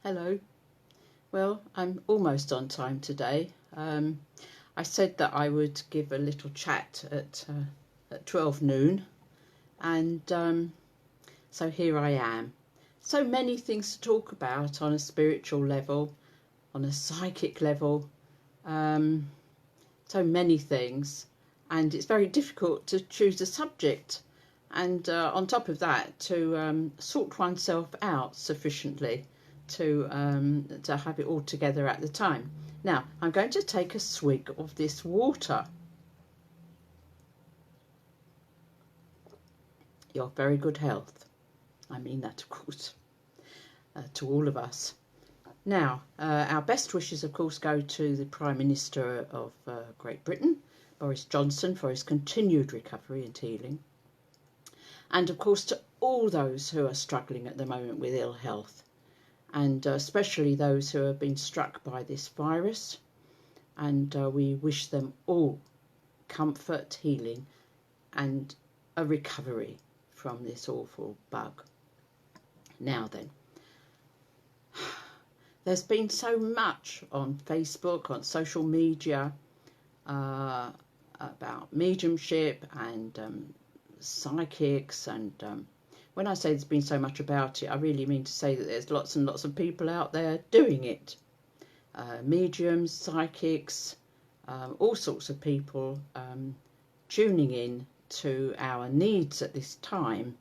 Hello. Well, I'm almost on time today. I said that I would give a little chat at 12 noon, and so here I am. So many things to talk about on a spiritual level, on a psychic level, so many things, and it's very difficult to choose a subject, and on top of that, to sort oneself out sufficiently to have it all together at the time. Now, I'm going to take a swig of this water. Your very good health. I mean that, of course, to all of us. Now, our best wishes, of course, go to the Prime Minister of Great Britain, Boris Johnson, for his continued recovery and healing. And, of course, to all those who are struggling at the moment with ill health, and especially those who have been struck by this virus. And we wish them all comfort, healing, and a recovery from this awful bug. Now then, there's been so much on Facebook, on social media, about mediumship and psychics, and when I say there's been so much about it, I really mean to say that there's lots and lots of people out there doing it. Mediums, psychics, all sorts of people tuning in to our needs at this time,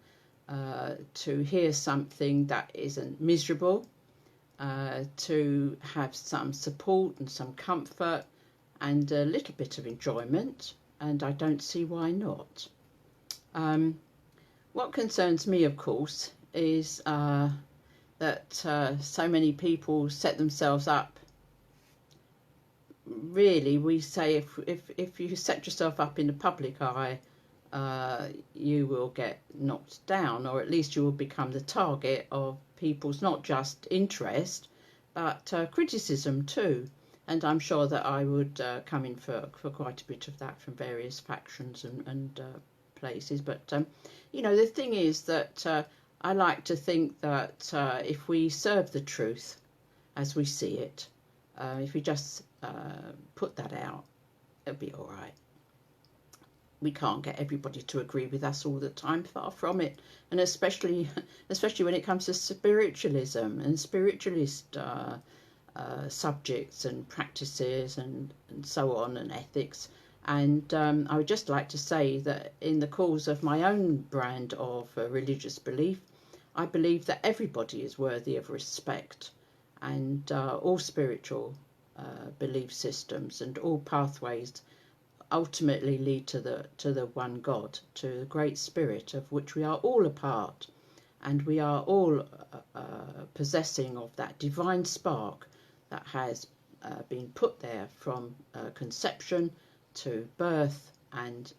to hear something that isn't miserable, to have some support and some comfort and a little bit of enjoyment, and I don't see why not. What concerns me, of course, is that so many people set themselves up. Really, we say if you set yourself up in the public eye, you will get knocked down, or at least you will become the target of people's not just interest, but criticism too. And I'm sure that I would come in for quite a bit of that from various factions and places. But you know, the thing is that I like to think that if we serve the truth as we see it, if we just put that out, it'll be all right. We can't get everybody to agree with us all the time, far from it, and especially when it comes to spiritualism and spiritualist subjects and practices and so on, and ethics. And I would just like to say that in the cause of my own brand of religious belief, I believe that everybody is worthy of respect, and all spiritual belief systems and all pathways ultimately lead to the one God, to the great spirit of which we are all a part, and we are all possessing of that divine spark that has been put there from conception to birth, and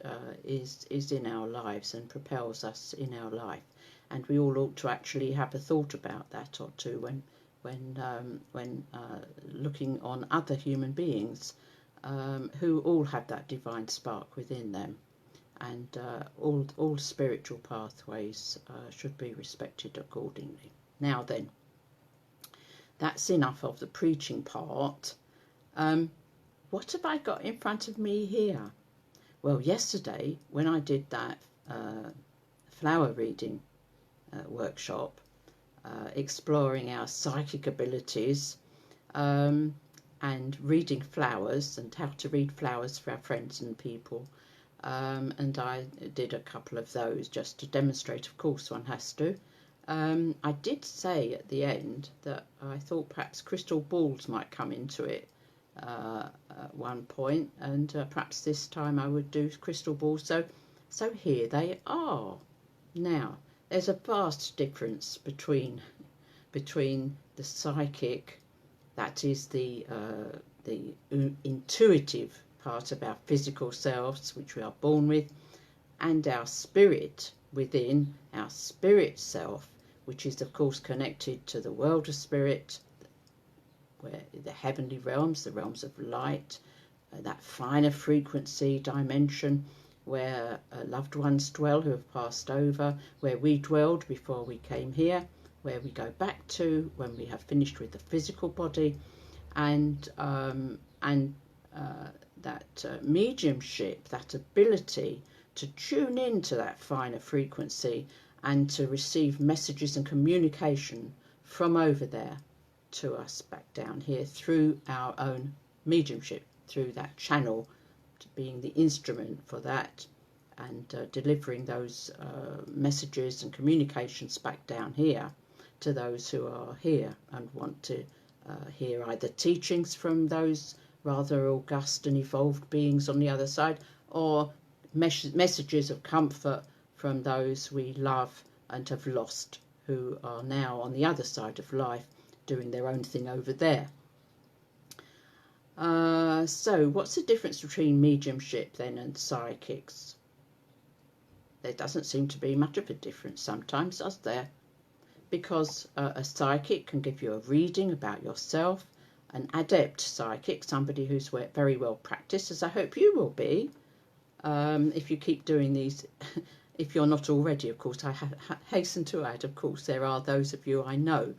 is in our lives and propels us in our life. And we all ought to actually have a thought about that or two when looking on other human beings who all have that divine spark within them, and all spiritual pathways should be respected accordingly. Now then, that's enough of the preaching part. What have I got in front of me here? Well, yesterday when I did that flower reading workshop, exploring our psychic abilities, and reading flowers and how to read flowers for our friends and people, and I did a couple of those just to demonstrate. Of course, one has to. I did say at the end that I thought perhaps crystal balls might come into it at one point, and perhaps this time I would do crystal balls. So here they are. Now, there's a vast difference between the psychic, that is the intuitive part of our physical selves, which we are born with, and our spirit within, our spirit self, which is of course connected to the world of spirit, where the heavenly realms, the realms of light, that finer frequency dimension where loved ones dwell who have passed over, where we dwelled before we came here, where we go back to when we have finished with the physical body, and that mediumship, that ability to tune into that finer frequency and to receive messages and communication from over there to us back down here through our own mediumship, through that channel, to being the instrument for that, and delivering those messages and communications back down here to those who are here and want to hear either teachings from those rather august and evolved beings on the other side, or messages of comfort from those we love and have lost, who are now on the other side of life doing their own thing over there. So what's the difference between mediumship then and psychics? There doesn't seem to be much of a difference sometimes, does there? Because a psychic can give you a reading about yourself. An adept psychic, somebody who's very well practiced, as I hope you will be, if you keep doing these, if you're not already, of course. I hasten to add, of course, there are those of you I know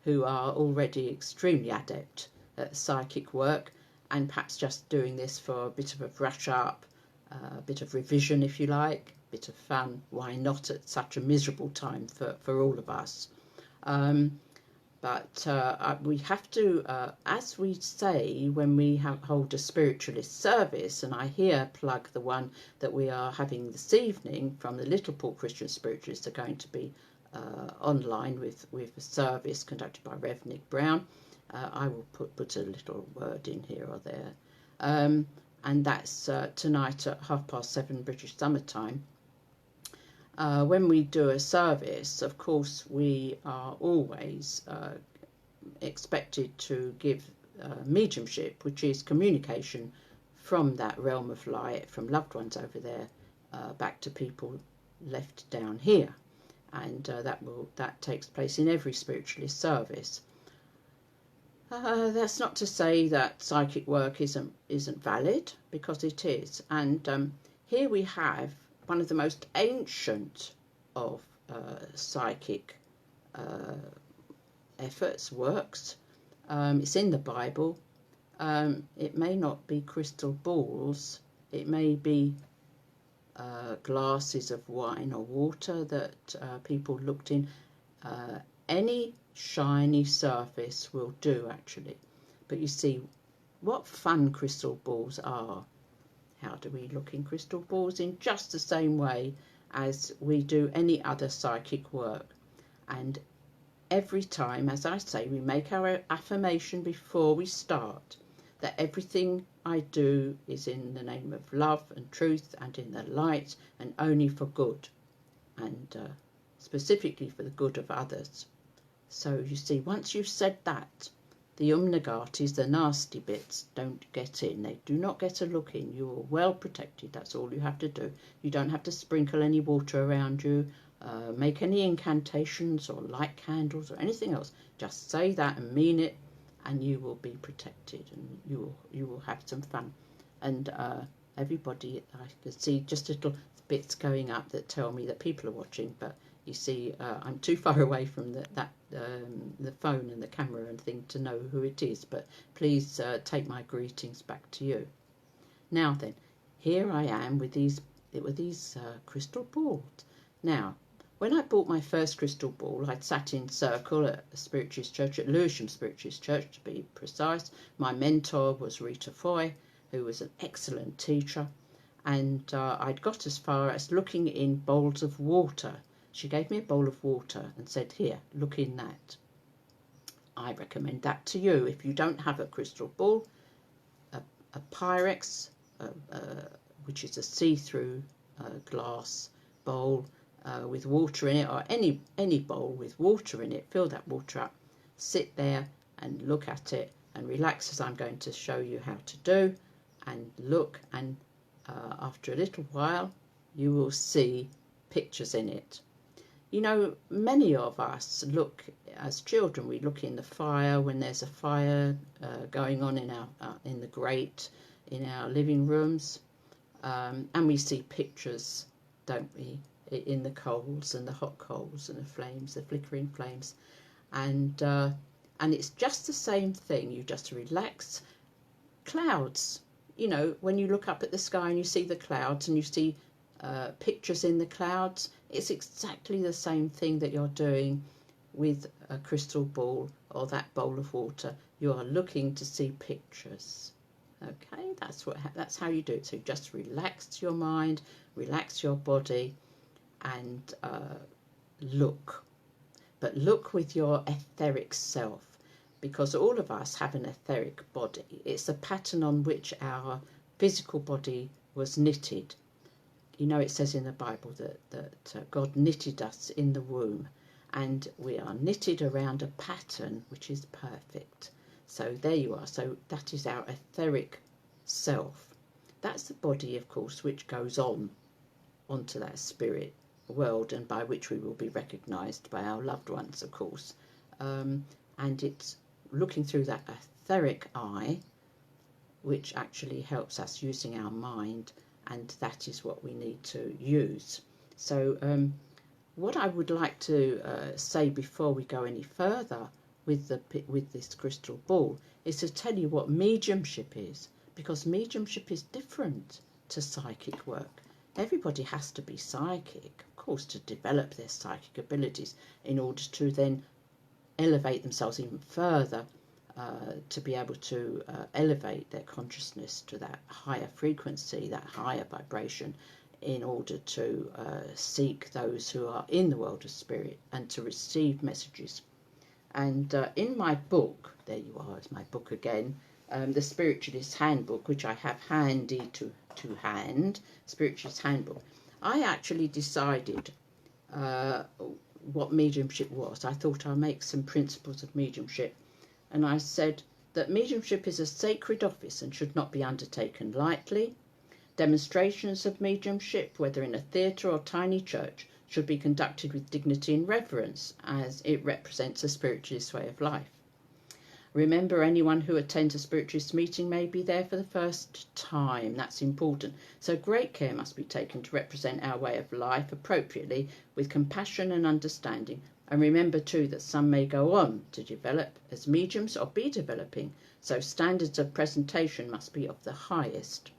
who are already extremely adept at psychic work, and perhaps just doing this for a bit of a brush up, a bit of revision, if you like, a bit of fun. Why not at such a miserable time for all of us? But we have to, as we say when we hold a spiritualist service, and I here plug the one that we are having this evening from the Littleport Christian Spiritualists, are going to be online with a service conducted by Rev Lyn. I will put a little word in here or there. And that's tonight at 7:30 British Summer Time. When we do a service, of course, we are always expected to give mediumship, which is communication from that realm of light, from loved ones over there, back to people left down here. And that takes place in every spiritualist service. That's not to say that psychic work isn't valid, because it is. And here we have one of the most ancient of psychic efforts, works. It's in the Bible. It may not be crystal balls. It may be glasses of wine or water that people looked in. Any shiny surface will do, actually. But you see, what fun crystal balls are. How do we look in crystal balls? In just the same way as we do any other psychic work. And every time, as I say, we make our affirmation before we start, that everything I do is in the name of love and truth and in the light and only for good, and specifically for the good of others. So you see, once you've said that, the Umnagatis, the nasty bits, don't get in. They do not get a look in. You are well protected. That's all you have to do. You don't have to sprinkle any water around you, make any incantations or light candles or anything else. Just say that and mean it, and you will be protected, and you will have some fun. And everybody, I can see just little bits going up that tell me that people are watching, but you see, I'm too far away from the phone and the camera and thing to know who it is, but please take my greetings back to you. Now then, here I am with these crystal balls. Now, when I bought my first crystal ball, I'd sat in circle at a spiritualist church, at Lewisham Spiritualist Church to be precise. My mentor was Rita Foy, who was an excellent teacher, and I'd got as far as looking in bowls of water. She gave me a bowl of water and said, here, look in that. I recommend that to you. If you don't have a crystal ball, a Pyrex, which is a see-through glass bowl with water in it, or any bowl with water in it, fill that water up, sit there and look at it and relax, as I'm going to show you how to do, and look, and after a little while you will see pictures in it. You know, many of us look, as children, we look in the fire when there's a fire going on in the grate in our living rooms, and we see pictures, don't we? in the coals and the hot coals and the flames, the flickering flames, and it's just the same thing. You just relax. Clouds, you know, when you look up at the sky and you see the clouds and you see pictures in the clouds, it's exactly the same thing that you're doing with a crystal ball or that bowl of water. You are looking to see pictures. Okay, that's how you do it. So just relax your mind, relax your body, and look. But look with your etheric self, because all of us have an etheric body. It's a pattern on which our physical body was knitted. You know, it says in the Bible that God knitted us in the womb, and we are knitted around a pattern which is perfect. So there you are. So that is our etheric self. That's the body, of course, which goes onto that spirit world, and by which we will be recognised by our loved ones, of course. And it's looking through that etheric eye, which actually helps us using our mind, and that is what we need to use. So what I would like to say before we go any further with this crystal ball is to tell you what mediumship is, because mediumship is different to psychic work. Everybody has to be psychic, of course, to develop their psychic abilities in order to then elevate themselves even further, to be able to elevate their consciousness to that higher frequency, that higher vibration, in order to seek those who are in the world of spirit and to receive messages. And in my book, there you are, it's my book again, the Spiritualist Handbook, which I have handy to hand, Spiritualist Handbook, I actually decided what mediumship was. I thought I'll make some principles of mediumship, and I said that mediumship is a sacred office and should not be undertaken lightly. Demonstrations of mediumship, whether in a theatre or tiny church, should be conducted with dignity and reverence, as it represents a spiritualist way of life. Remember, anyone who attends a spiritualist meeting may be there for the first time. That's important. So great care must be taken to represent our way of life appropriately, with compassion and understanding. And remember too that some may go on to develop as mediums or be developing, so standards of presentation must be of the highest.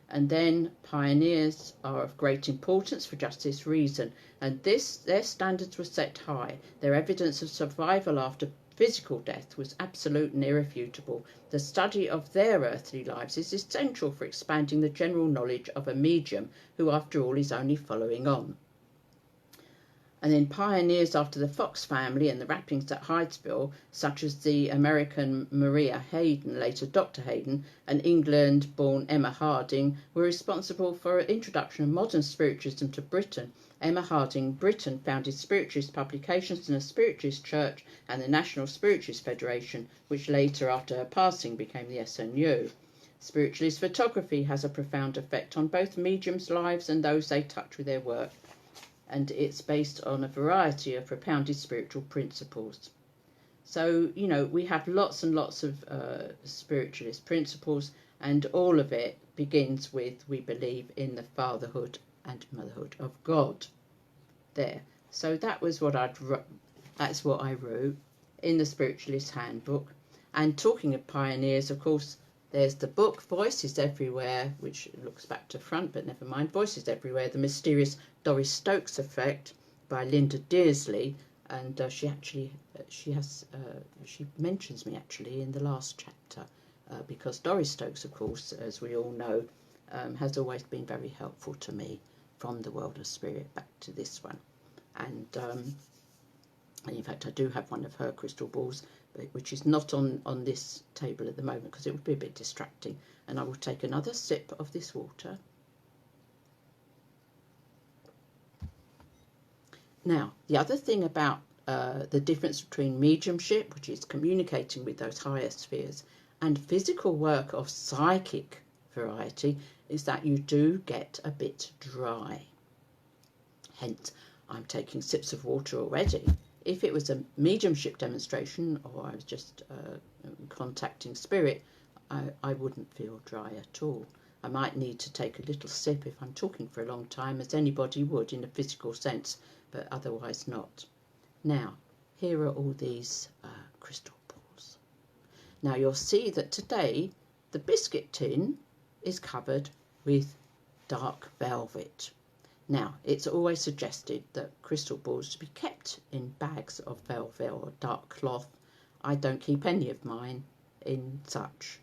And then pioneers are of great importance for just this reason, and their standards were set high. Their evidence of survival after physical death was absolute and irrefutable. The study of their earthly lives is essential for expanding the general knowledge of a medium, who after all is only following on. And then pioneers after the Fox family and the rappings at Hydesville, such as the American Maria Hayden, later Dr. Hayden, and England-born Emma Harding, were responsible for an introduction of modern spiritualism to Britain. Emma Harding, Britain, founded spiritualist publications and a spiritualist church and the National Spiritualist Federation, which later, after her passing, became the SNU. Spiritualist photography has a profound effect on both mediums' lives and those they touch with their work, and it's based on a variety of propounded spiritual principles. So, you know, we have lots and lots of spiritualist principles, and all of it begins with, we believe in the fatherhood and motherhood of God. There. So that was what that's what I wrote in the Spiritualist Handbook. And talking of pioneers, of course, there's the book Voices Everywhere, which looks back to front, but never mind. Voices Everywhere, The Mysterious Doris Stokes Effect by Linda Dearsley, and she mentions me actually in the last chapter, because Doris Stokes, of course, as we all know, has always been very helpful to me, from the world of spirit back to this one. And in fact, I do have one of her crystal balls, which is not on this table at the moment because it would be a bit distracting. And I will take another sip of this water. Now, the other thing about the difference between mediumship, which is communicating with those higher spheres, and physical work of psychic variety, is that you do get a bit dry. Hence, I'm taking sips of water already. If it was a mediumship demonstration, or I was just contacting spirit, I wouldn't feel dry at all. I might need to take a little sip if I'm talking for a long time, as anybody would in a physical sense, but otherwise not. Now, here are all these crystal balls. Now you'll see that today the biscuit tin is covered with dark velvet. Now, it's always suggested that crystal balls should be kept in bags of velvet or dark cloth. I don't keep any of mine in such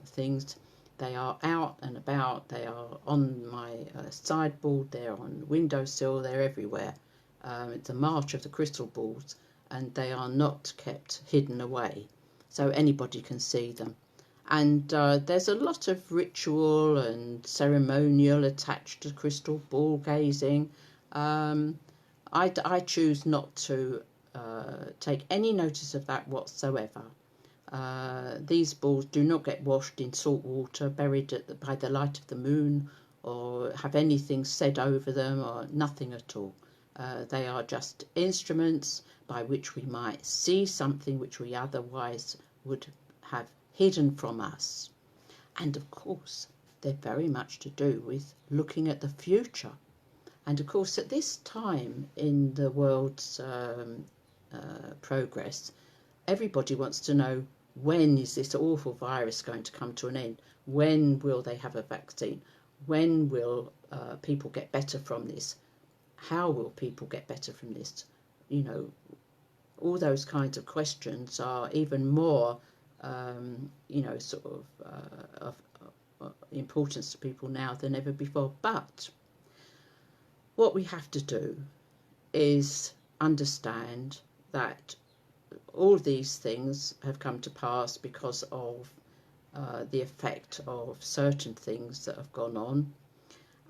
things. They are out and about, they are on my sideboard, they're on the windowsill, they're everywhere. It's a march of the crystal balls, and they are not kept hidden away, so anybody can see them. And there's a lot of ritual and ceremonial attached to crystal ball gazing. I choose not to take any notice of that whatsoever. These balls do not get washed in salt water, buried by the light of the moon, or have anything said over them, or nothing at all. They are just instruments by which we might see something which we otherwise would have hidden from us. And of course, they're very much to do with looking at the future. And of course, at this time in the world's progress, everybody wants to know, when is this awful virus going to come to an end? When will they have a vaccine? When will people get better from this? How will people get better from this? You know, all those kinds of questions are even more sort of importance to people now than ever before. But what we have to do is understand that all these things have come to pass because of the effect of certain things that have gone on,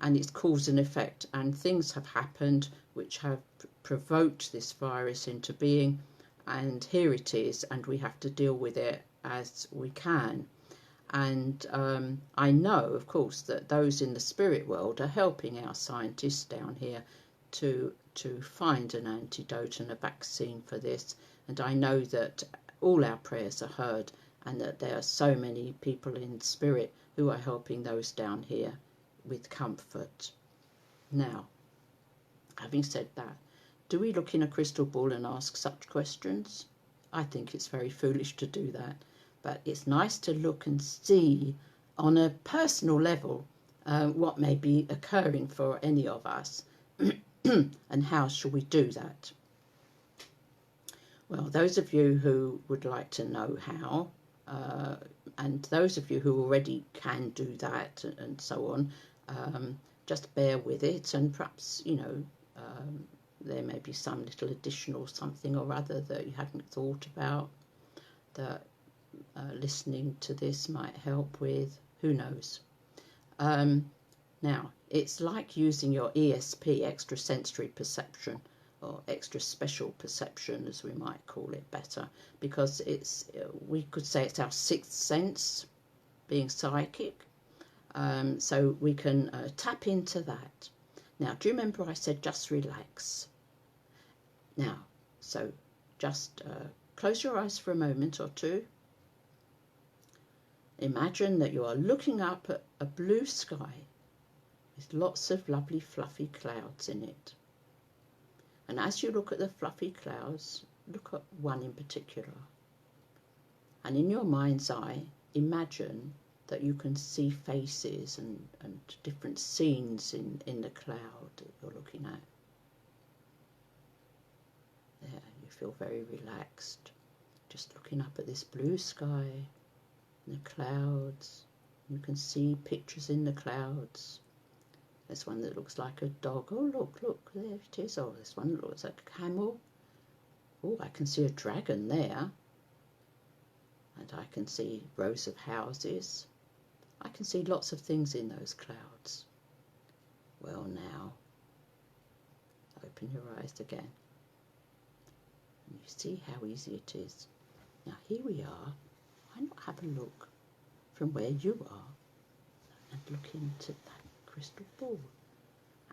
and it's cause and effect, and things have happened which have provoked this virus into being, and here it is, and we have to deal with it as we can. And I know, of course, that those in the spirit world are helping our scientists down here to find an antidote and a vaccine for this. And I know that all our prayers are heard, and that there are so many people in spirit who are helping those down here with comfort. Now, having said that, do we look in a crystal ball and ask such questions? I think it's very foolish to do that. But it's nice to look and see on a personal level what may be occurring for any of us and how shall we do that. Well, those of you who would like to know how, and those of you who already can do that and so on, just bear with it, and perhaps, there may be some little additional something or other that you hadn't thought about that listening to this might help with. Who knows? Now, it's like using your ESP, extrasensory perception, or extra special perception, as we might call it better, because we could say it's our sixth sense, being psychic. So we can tap into that. Now, do you remember I said just relax? Now, so just close your eyes for a moment or two. Imagine that you are looking up at a blue sky with lots of lovely fluffy clouds in it. And as you look at the fluffy clouds, look at one in particular. And in your mind's eye, imagine that you can see faces and different scenes in the cloud that you're looking at. There, you feel very relaxed, just looking up at this blue sky, the clouds. You can see pictures in the clouds. There's one that looks like a dog. Oh, look, there it is. Oh, there's one that looks like a camel. Oh, I can see a dragon there. And I can see rows of houses. I can see lots of things in those clouds. Well, now, open your eyes again. And you see how easy it is. Now, here we are. Why not have a look from where you are and look into that crystal ball,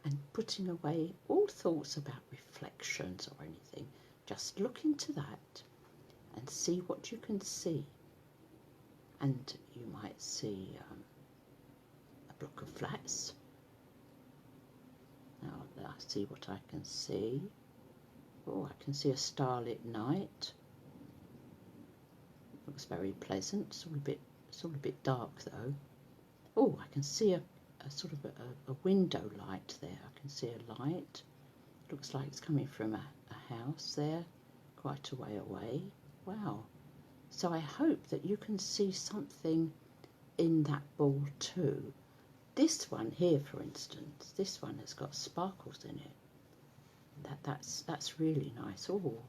and putting away all thoughts about reflections or anything. Just look into that and see what you can see. And you might see block of flats. Now let's see what I can see. Oh, I can see a starlit night. Looks very pleasant. It's all a bit dark though. Oh, I can see a sort of a window light there. I can see a light. Looks like it's coming from a house there, quite a way away. Wow. So I hope that you can see something in that ball too. This one here, for instance, this one has got sparkles in it. That's really nice. Oh,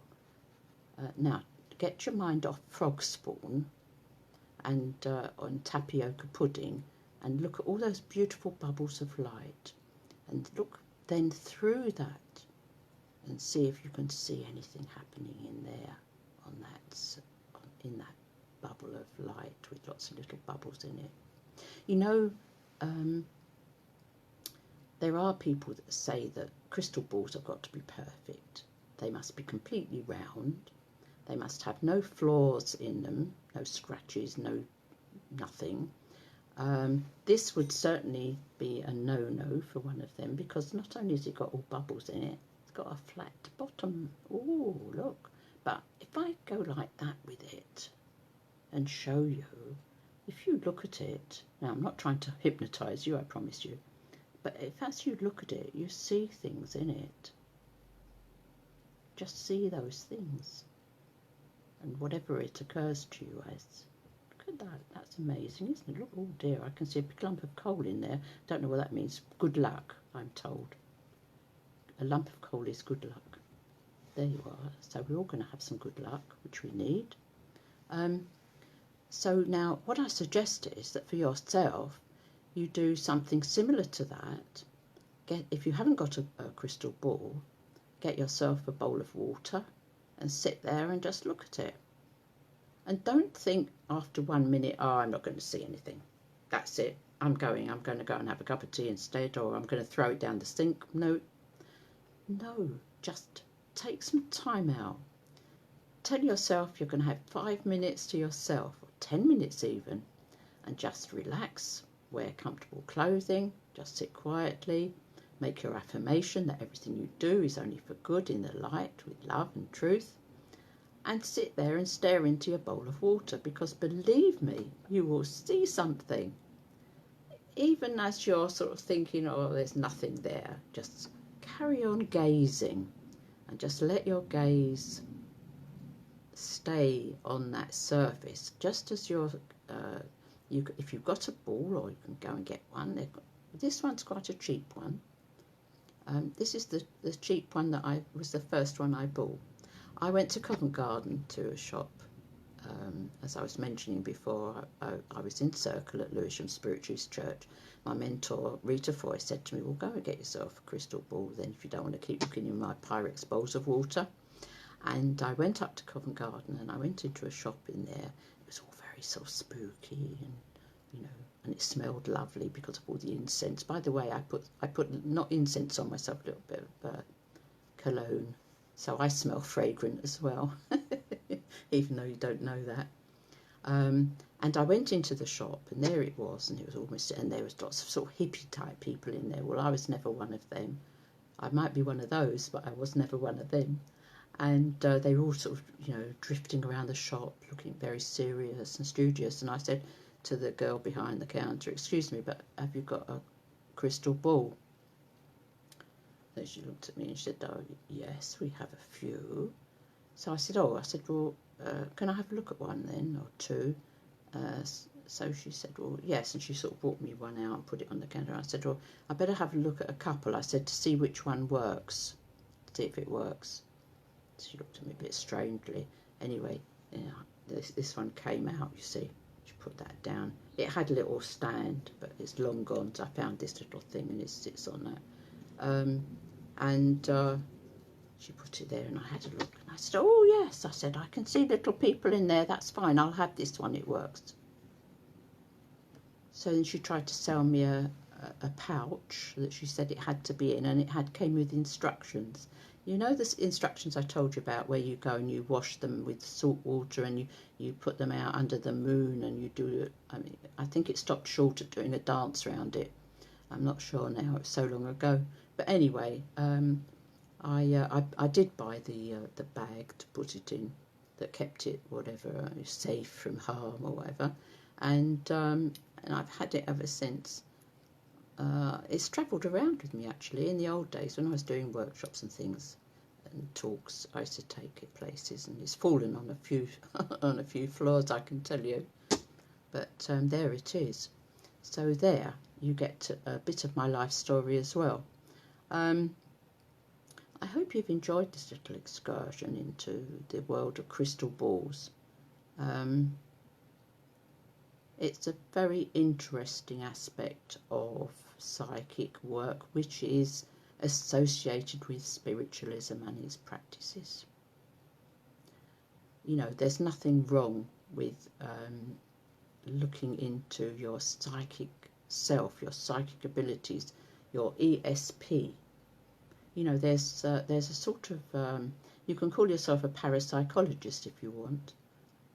now get your mind off frog spawn and on tapioca pudding, and look at all those beautiful bubbles of light, and look then through that and see if you can see anything happening in there in that bubble of light with lots of little bubbles in it. You know, there are people that say that crystal balls have got to be perfect. They must be completely round. They must have no flaws in them, no scratches, nothing. This would certainly be a no-no for one of them, because not only has it got all bubbles in it, it's got a flat bottom. Oh, look. But if I go like that with it and show you, if you look at it, now I'm not trying to hypnotise you, I promise you, but if as you look at it, you see things in it, just see those things, and whatever it occurs to you as. Look at that, that's amazing, isn't it? Look, oh dear, I can see a big lump of coal in there. Don't know what that means. Good luck, I'm told. A lump of coal is good luck. There you are. So we're all going to have some good luck, which we need. So now what I suggest is that for yourself, you do something similar to that. If you haven't got a crystal ball, get yourself a bowl of water and sit there and just look at it. And don't think after 1 minute, oh, I'm not going to see anything. That's it. I'm going to go and have a cup of tea instead, or I'm going to throw it down the sink. No, just take some time out. Tell yourself you're going to have 5 minutes to yourself, or 10 minutes even, and just relax, wear comfortable clothing, just sit quietly, make your affirmation that everything you do is only for good in the light with love and truth, and sit there and stare into your bowl of water, because believe me, you will see something. Even as you're sort of thinking, oh, there's nothing there, just carry on gazing and just let your gaze stay on that surface, just as you're if you've got a ball, or you can go and get one. This one's quite a cheap one. This is the cheap one that was the first one I bought. I went to Covent Garden to a shop. As I was mentioning before, I was in Circle at Lewisham Spiritualist Church. My mentor, Rita Foy, said to me, well, go and get yourself a crystal ball then, if you don't want to keep looking in my Pyrex bowls of water. And I went up to Covent Garden and I went into a shop in there. It was all very sort of spooky, and and it smelled lovely because of all the incense. By the way, I put not incense on myself, a little bit of cologne, so I smell fragrant as well, even though you don't know that. And I went into the shop, and there it was, and there was lots of sort of hippie type people in there. Well, I was never one of them. I might be one of those, but I was never one of them. And they were all sort of, drifting around the shop, looking very serious and studious. And I said to the girl behind the counter, excuse me, but have you got a crystal ball? Then she looked at me and she said, oh, yes, we have a few. So I said, well, can I have a look at one then, or two? So she said, well, yes, and she sort of brought me one out and put it on the counter. I said, well, I better have a look at a couple, I said, to see which one works, see if it works. She looked at me a bit strangely. Anyway, this one came out, you see. She put that down. It had a little stand, but it's long gone, so I found this little thing and it sits on that. She put it there and I had a look. And I said, oh, yes. I said, I can see little people in there. That's fine. I'll have this one. It works. So then she tried to sell me a pouch that she said it had to be in, and it came with instructions. You know the instructions I told you about, where you go and you wash them with salt water and you put them out under the moon and you do it. I mean, I think it stopped short of doing a dance around it. I'm not sure now, it's so long ago. But anyway, I did buy the bag to put it in that kept it whatever safe from harm or whatever, and I've had it ever since. It's travelled around with me actually. In the old days when I was doing workshops and things and talks, I used to take it places, and it's fallen on a few on a few floors, I can tell you. But there it is. So there you get a bit of my life story as well. I hope you've enjoyed this little excursion into the world of crystal balls. It's a very interesting aspect of psychic work, which is associated with spiritualism and its practices. You know, there's nothing wrong with looking into your psychic self, your psychic abilities, your ESP. You know, there's a sort of, you can call yourself a parapsychologist if you want,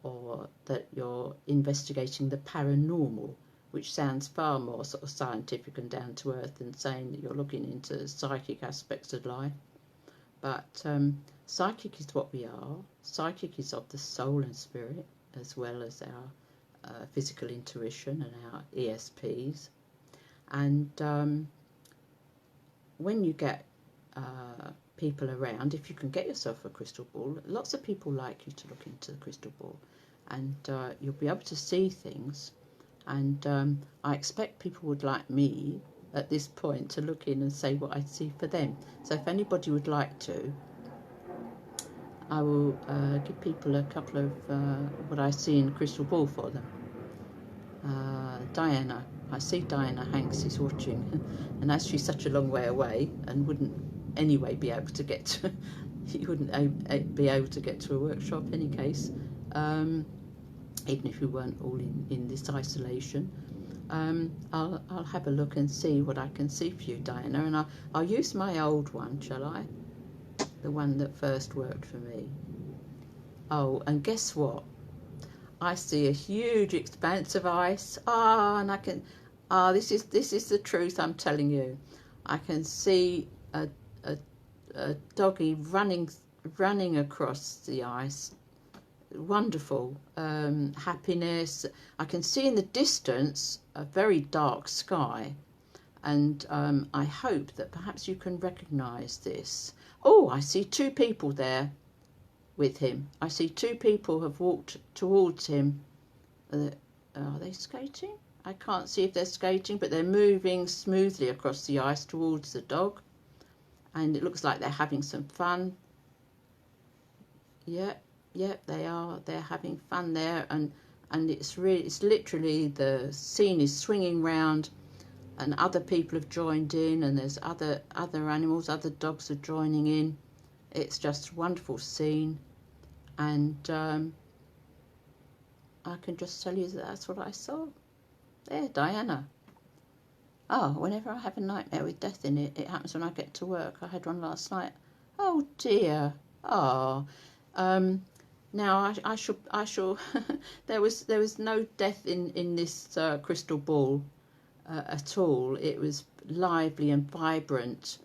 or that you're investigating the paranormal, which sounds far more sort of scientific and down to earth than saying that you're looking into psychic aspects of life. But psychic is what we are. Psychic is of the soul and spirit, as well as our physical intuition and our ESPs. And when you get people around, if you can get yourself a crystal ball, lots of people like you to look into the crystal ball, and you'll be able to see things. And I expect people would like me at this point to look in and say what I see for them. So if anybody would like to, I will give people a couple of what I see in the crystal ball for them. Diana, I see Diana Hanks is watching, and as she's such a long way away and wouldn't anyway be able to get to, you wouldn't be able to get to a workshop in any case, even if we weren't all in this isolation. I'll have a look and see what I can see for you, Diana, and I'll use my old one, shall I? The one that first worked for me. Oh, and guess what? I see a huge expanse of ice. And I can, this is the truth I'm telling you. I can see a doggy running across the ice. Wonderful happiness. I can see in the distance a very dark sky, and I hope that perhaps you can recognise this. Oh, I see two people there with him. I see two people have walked towards him. Are they skating? I can't see if they're skating, but they're moving smoothly across the ice towards the dog, and it looks like they're having some fun. Yep, they are. They're having fun there, and it's literally the scene is swinging round, and other people have joined in, and there's other animals, other dogs are joining in. It's just a wonderful scene, and I can just tell you that that's what I saw. There, Diana. Oh, whenever I have a nightmare with death in it, it happens when I get to work. I had one last night. Oh dear. Oh. Now I shall. there was no death in this crystal ball at all. It was lively and vibrant,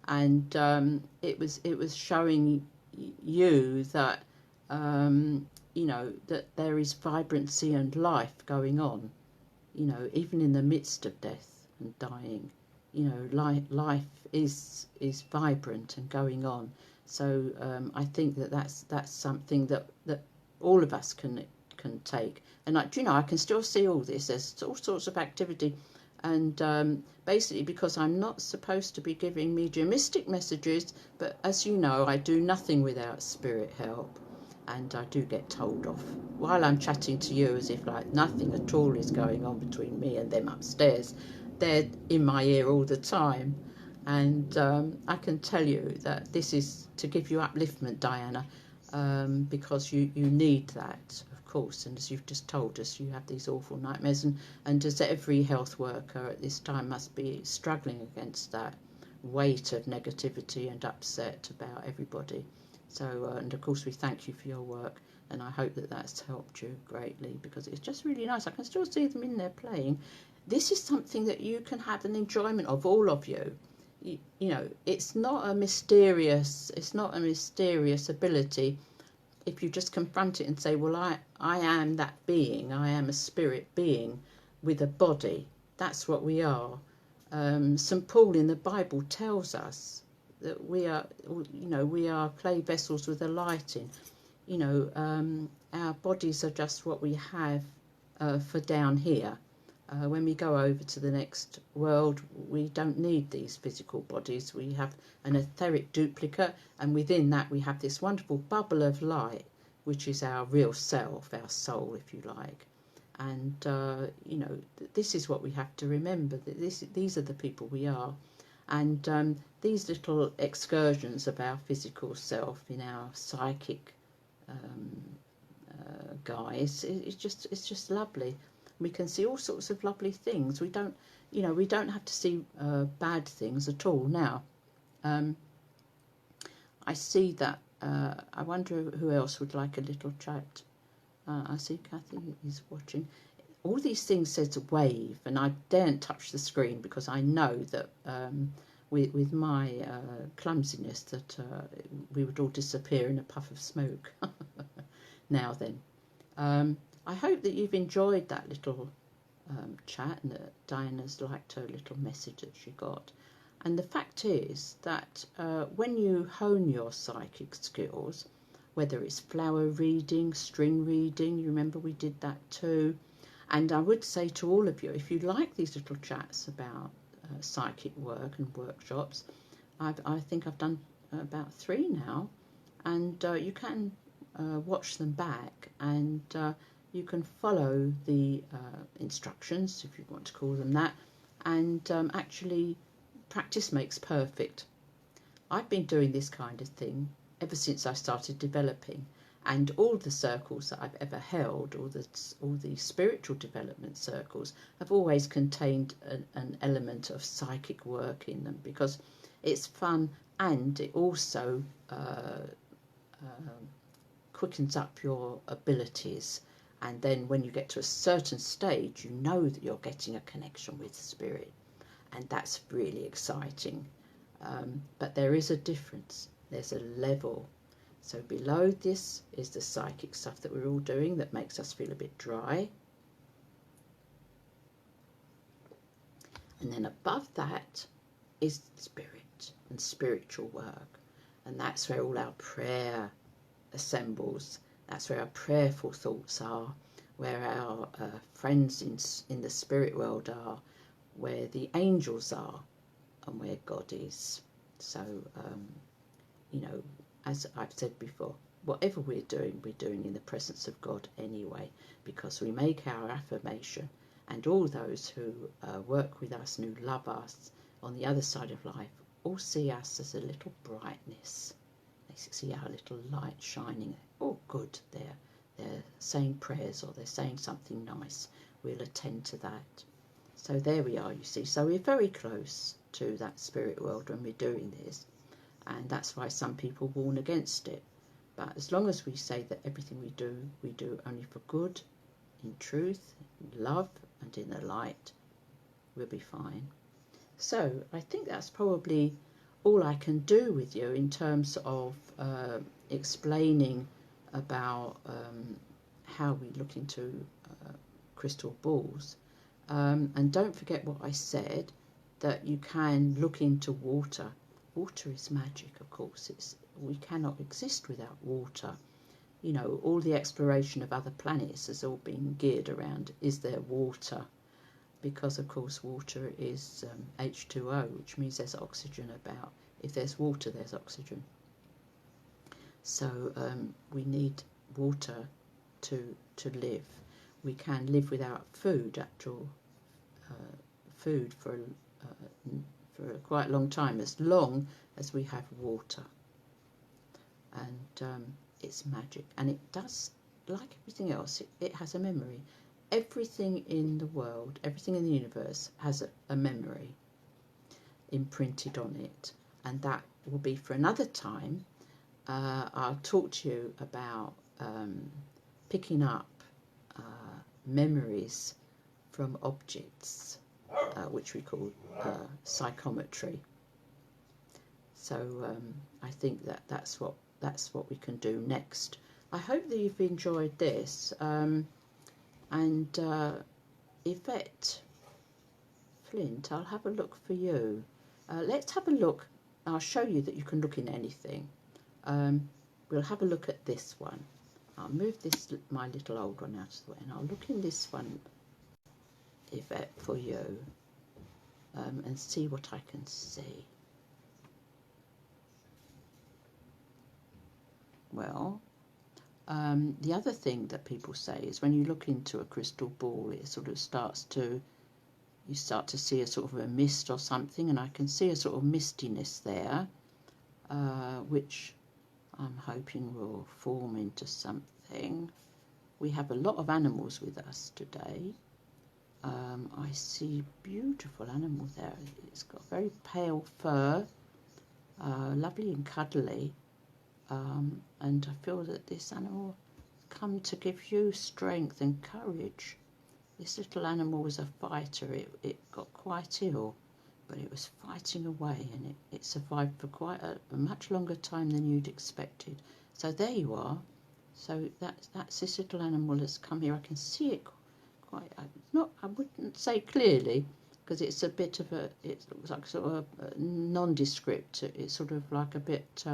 and it was showing you that you know, that there is vibrancy and life going on. You know, even in the midst of death and dying, you know, life is vibrant and going on. So I think that's something that all of us can take. And you know, I can still see all this. There's all sorts of activity, and basically because I'm not supposed to be giving mediumistic messages, but as you know, I do nothing without spirit help, and I do get told off while I'm chatting to you as if like nothing at all is going on between me and them upstairs. They're in my ear all the time. And I can tell you that this is to give you upliftment, Diana, because you need that, of course. And as you've just told us, you have these awful nightmares, and as every health worker at this time must be struggling against that. weight of negativity and upset about everybody. So, and of course we thank you for your work, and I hope that that's helped you greatly, because it's just really nice. I can still see them in there playing. This is something that you can have an enjoyment of, all of you. You know, it's not a mysterious ability. If you just confront it and say, well, I am that being, I am a spirit being with a body. That's what we are. St. Paul in the Bible tells us that we are, you know, we are clay vessels with a light in. You know, our bodies are just what we have for down here. When we go over to the next world, we don't need these physical bodies. We have an etheric duplicate, and within that we have this wonderful bubble of light, which is our real self, our soul, if you like. And, you know, this is what we have to remember, that these are the people we are. And these little excursions of our physical self in our psychic guise, it's just lovely. We can see all sorts of lovely things. We don't, you know, we don't have to see bad things at all. Now, I see that. I wonder who else would like a little chat. I see Kathy is watching. All these things says wave, and I daren't touch the screen because I know that with my clumsiness that we would all disappear in a puff of smoke. Now then. I hope that you've enjoyed that little chat, and that Diana's liked her little message that she got. And the fact is that when you hone your psychic skills, whether it's flower reading, string reading, you remember we did that too. And I would say to all of you, if you like these little chats about psychic work and workshops, I think I've done about 3 now, and you can watch them back, and you can follow the instructions, if you want to call them that, and actually practice makes perfect. I've been doing this kind of thing ever since I started developing, and all the circles that I've ever held, all the spiritual development circles, have always contained an element of psychic work in them, because it's fun, and it also quickens up your abilities. And then when you get to a certain stage, you know that you're getting a connection with spirit. And that's really exciting. But there is a difference. There's a level. So below this is the psychic stuff that we're all doing that makes us feel a bit dry. And then above that is spirit and spiritual work. And that's where all our prayer assembles. That's where our prayerful thoughts are, where our friends in the spirit world are, where the angels are, and where God is. So, you know, as I've said before, whatever we're doing in the presence of God anyway, because we make our affirmation, and all those who work with us and who love us on the other side of life all see us as a little brightness. They see our little light shining. Oh, good, they're saying prayers, or they're saying something nice. We'll attend to that. So there we are, you see. So we're very close to that spirit world when we're doing this. And that's why some people warn against it. But as long as we say that everything we do only for good, in truth, in love, and in the light, we'll be fine. So I think that's probably all I can do with you in terms of explaining about how we look into crystal balls. And don't forget what I said, that you can look into water. Water is magic, of course. We cannot exist without water. You know, all the exploration of other planets has all been geared around, is there water? Because, of course, water is H2O, which means there's oxygen about. If there's water, there's oxygen. So we need water to live. We can live without food, actual food for quite a long time, as long as we have water. And it's magic. And it does, like everything else, it has a memory. Everything in the world, everything in the universe has a memory. imprinted on it, and that will be for another time. I'll talk to you about picking up memories from objects, which we call psychometry. So I think that's what we can do next. I hope that you've enjoyed this. And Yvette Flint, I'll have a look for you. Let's have a look. I'll show you that you can look in anything. We'll have a look at this one. I'll move my little old one out of the way, and I'll look in this one, Yvette, for you, and see what I can see. Well, the other thing that people say is when you look into a crystal ball, it sort of you start to see a sort of a mist or something, and I can see a sort of mistiness there, which I'm hoping will form into something. We have a lot of animals with us today. I see beautiful animal there. It's got very pale fur, lovely and cuddly, and I feel that this animal come to give you strength and courage. This little animal was a fighter. It got quite ill, but it was fighting away, and it survived for quite a much longer time than you'd expected. So there you are. So that's this little animal that's come here. I can see it quite, I wouldn't say clearly, because it's a bit of it looks like sort of a nondescript. It's sort of like a bit,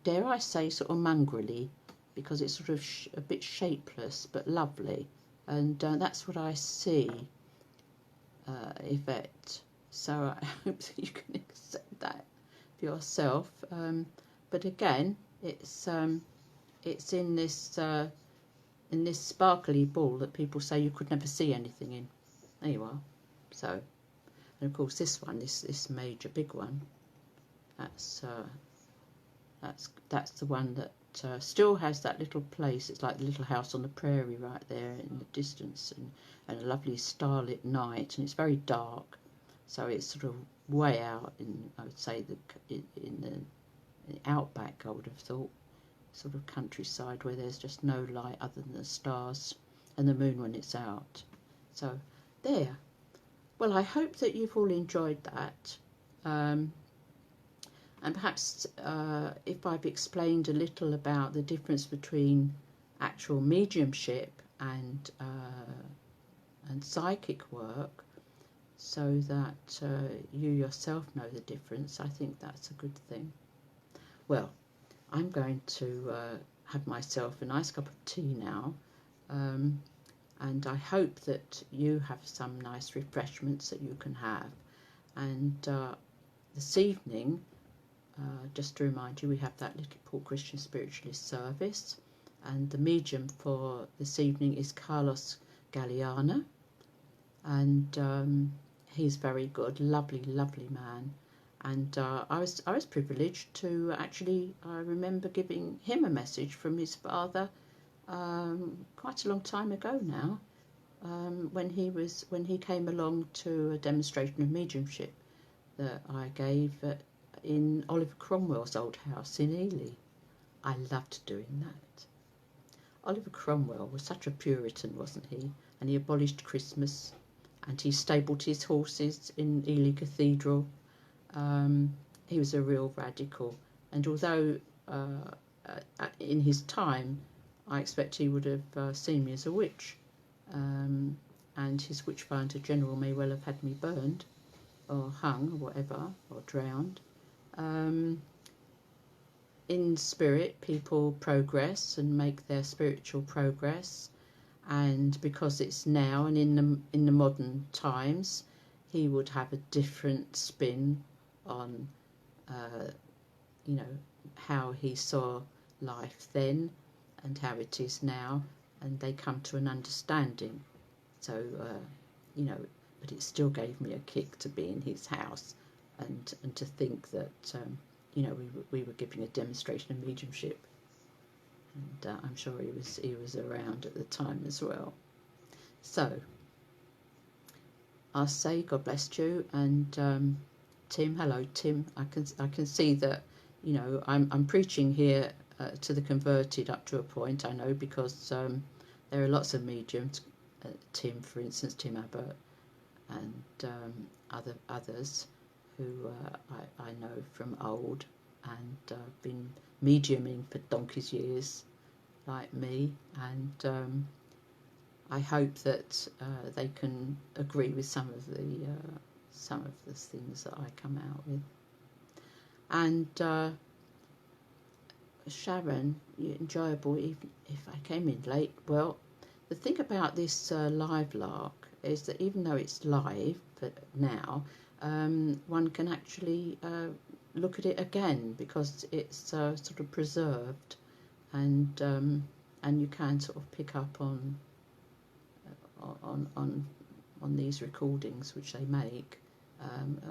dare I say, sort of mongrelly, because it's sort of a bit shapeless but lovely. And that's what I see, Yvette. So I hope that you can accept that for yourself. But again, it's in this sparkly ball that people say you could never see anything in. There you are. So, and of course this one, this major big one, that's the one that still has that little place. It's like the little house on the prairie right there in the distance, and a lovely starlit night, and it's very dark. So it's sort of way out in, I would say, in the outback, I would have thought, sort of countryside where there's just no light other than the stars and the moon when it's out. So there. Well, I hope that you've all enjoyed that. And perhaps if I've explained a little about the difference between actual mediumship and psychic work, so that you yourself know the difference, I think that's a good thing. Well, I'm going to have myself a nice cup of tea now, and I hope that you have some nice refreshments that you can have. And this evening, just to remind you, we have that Little Port Christian Spiritualist service, and the medium for this evening is Carlos Galeana, and he's very good, lovely man. And I was privileged to actually, I remember giving him a message from his father quite a long time ago now, when he came along to a demonstration of mediumship that I gave in Oliver Cromwell's old house in Ely. I loved doing that. Oliver Cromwell was such a Puritan, wasn't he? And he abolished Christmas, and he stabled his horses in Ely Cathedral. He was a real radical, and although in his time I expect he would have seen me as a witch, and his witchfinder general may well have had me burned or hung or whatever, or drowned. In spirit, people progress and make their spiritual progress, and because it's now and in the modern times, he would have a different spin on how he saw life then and how it is now, and they come to an understanding. So but it still gave me a kick to be in his house and to think that we were giving a demonstration of mediumship, and I'm sure he was around at the time as well. So I'll say God bless you, and Tim. Hello, Tim. I can see that, you know, I'm preaching here to the converted up to a point. I know, because there are lots of mediums. Tim, for instance, Tim Abbott, and others who I know from old, and been mediuming for donkey's years, like me, and I hope that they can agree with some of the things that I come out with. And Sharon, enjoyable even if I came in late. Well, the thing about this live lark is that even though it's live but now, one can actually look at it again, because it's sort of preserved, and you can sort of pick up on these recordings which they make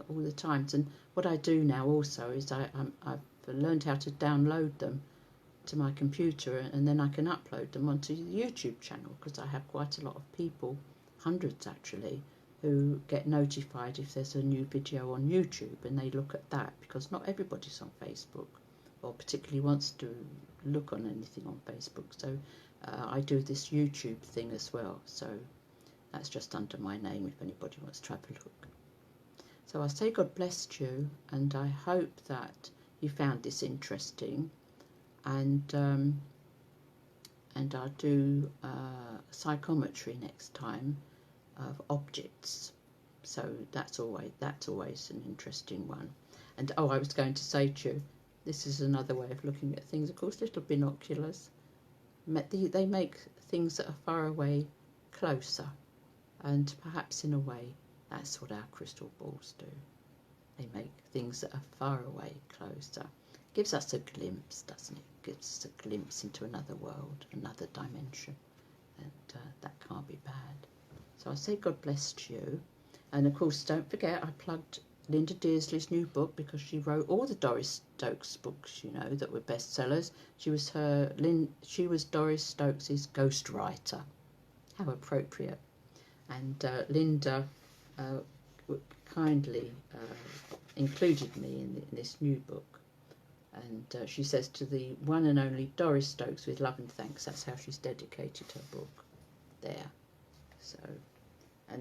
all the times. And what I do now also is I've learned how to download them to my computer, and then I can upload them onto the YouTube channel, because I have quite a lot of people, hundreds actually, who get notified if there's a new video on YouTube, and they look at that, because not everybody's on Facebook or particularly wants to look on anything on Facebook. So I do this YouTube thing as well, so that's just under my name if anybody wants to have a look. So I say God bless you, and I hope that you found this interesting, and I'll do psychometry next time of objects. So that's always an interesting one. And I was going to say to you, this is another way of looking at things. Of course, little binoculars, they make things that are far away closer, and perhaps in a way that's what our crystal balls do. They make things that are far away closer. Gives us a glimpse, doesn't it? Gives us a glimpse into another world, another dimension, and that can't be bad. So I say God bless you, and of course don't forget I plugged Linda Dearsley's new book, because she wrote all the Doris Stokes books, you know, that were bestsellers. She was Doris Stokes's ghostwriter. How appropriate. And Linda kindly included me in this new book. And she says, to the one and only Doris Stokes, with love and thanks. That's how she's dedicated her book there. So,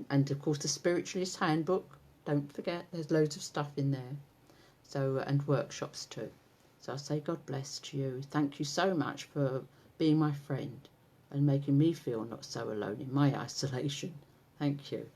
and of course the Spiritualist Handbook, don't forget, there's loads of stuff in there. So, and workshops too. So I say God bless to you. Thank you so much for being my friend and making me feel not so alone in my isolation. Thank you.